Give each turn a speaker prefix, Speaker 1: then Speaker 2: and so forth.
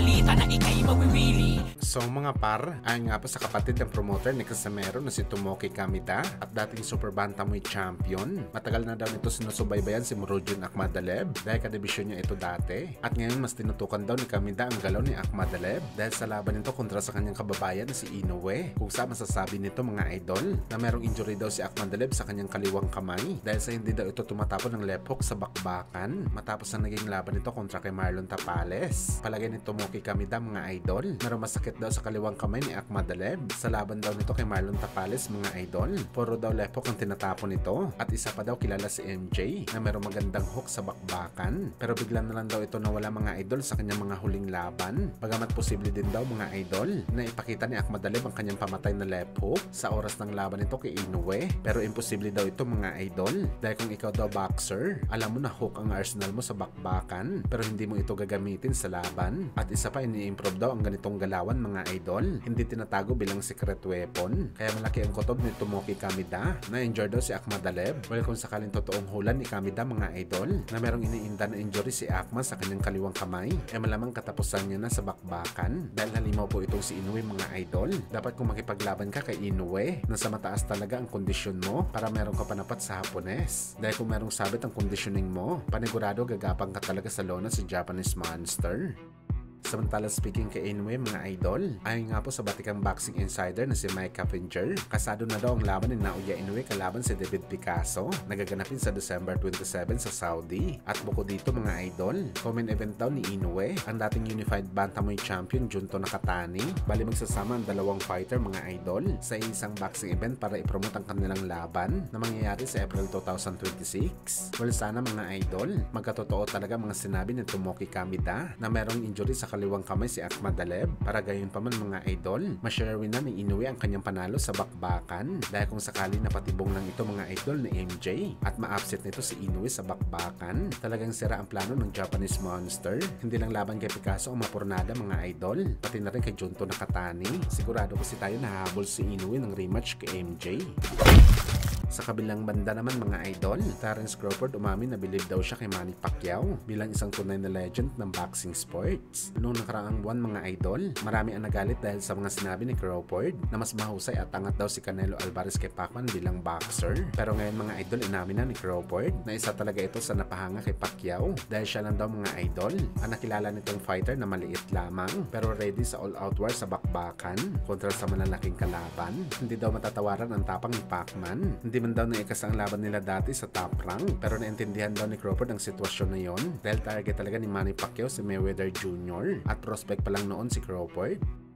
Speaker 1: balita na ika'y mawiwili.
Speaker 2: So mga par, ayon nga po sa kapatid ng promoter ni Casimero na si Tomoki Kamita at dating Super Bantamweight Champion. Matagal na daw nito sinusubaybayan si Murodjon Akhmadaliev dahil kadibisyon niya ito dati. At ngayon mas tinutukan daw ni Kamita ang galaw ni Akhmadaliev dahil sa laban nito kontra sa kanyang kababayan na si Inoue. Kung saan masasabi nito mga idol na merong injury daw si Akhmadaliev sa kanyang kaliwang kamay dahil sa hindi daw ito tumatapon ng left hook sa bakbakan matapos na naging laban nito kontra kay Marlon Tapales. Palagay ni Tomoki Kamita mga idol, merong masakit daw sa kaliwang kamay ni Akhmadaliev sa laban daw nito kay Marlon Tapales mga idol. Puro daw left hook ang tinatapon nito at isa pa daw kilala si MJ na merong magandang hook sa bakbakan pero bigla na lang daw ito nawala mga idol sa kanyang mga huling laban. Bagamat posible din daw mga idol na ipakita ni Akhmadaliev ang kanyang pamatay na left hook sa oras ng laban nito kay Inoue pero imposible daw ito mga idol dahil kung ikaw daw boxer, alam mo na hook ang arsenal mo sa bakbakan pero hindi mo ito gagamitin sa laban. At isa pa ini-improve daw ang ganitong galawan mga idol, hindi tinatago bilang secret weapon kaya malaki ang kutob ni Tomoki Kamita na injured daw si Akhmadaliev. Well kung sakaling totoong hulan ni Kamita mga idol na merong iniinda na injury si Akhma sa kanyang kaliwang kamay malamang katapusan niya na sa bakbakan dahil halimaw po itong si Inoue mga idol. Dapat kung makipaglaban ka kay Inoue nasa mataas talaga ang kondisyon mo para meron ka panapat sa Hapones dahil kung merong sabit ang conditioning mo panigurado gagapang ka talaga sa lona sa Japanese Monster. Samantala speaking kay Inoue mga idol, ayon nga po sa batikang boxing insider na si Mike Caffinger, kasado na daw ang laban ni Naoya Inoue kalaban si David Picasso na gaganapin sa December 27 sa Saudi. At bukod dito mga idol, common event daw ni Inoue ang dating Unified Bantamweight Champion Junto Nakatani. Bali magsasama ang dalawang fighter mga idol sa isang boxing event para ipromote ang kanilang laban na mangyayari sa April 2026. Well sana mga idol, magkatotoo talaga mga sinabi ni Tomoki Kamita na merong injury sa kaliwang kamay si Akhmadaliev para gayon pa man mga idol, ma-share win na ni Inoue ang kanyang panalo sa bakbakan dahil kung sakali napatibong lang ito mga idol ni MJ at ma-upset nito si Inoue sa bakbakan, talagang sira ang plano ng Japanese Monster. Hindi lang laban kay Picasso ang mapurnada mga idol, pati na rin kay Junto Nakatani. Sigurado kasi tayo nahabol si Inoue ng rematch kay MJ. Sa kabilang banda naman mga idol, Terence Crawford umamin na believe daw siya kay Manny Pacquiao bilang isang tunay na legend ng boxing sports. Noong nakaraang buwan mga idol, marami ang nagalit dahil sa mga sinabi ni Crawford na mas mahusay at angat daw si Canelo Alvarez kay Pacman bilang boxer. Pero ngayon mga idol, inamin na ni Crawford na isa talaga ito sa napahanga kay Pacquiao dahil siya lang daw mga idol ang nakilala nitong fighter na maliit lamang pero ready sa all-out war sa bakbakan kontra sa malalaking kalaban. Hindi daw matatawaran ang tapang ni Pacman. Hindi man daw naikas ang laban nila dati sa top rank pero naintindihan daw ni Crawford ang sitwasyon na yon dahil target talaga ni Manny Pacquiao si Mayweather Jr. at prospect pa lang noon si Crawford.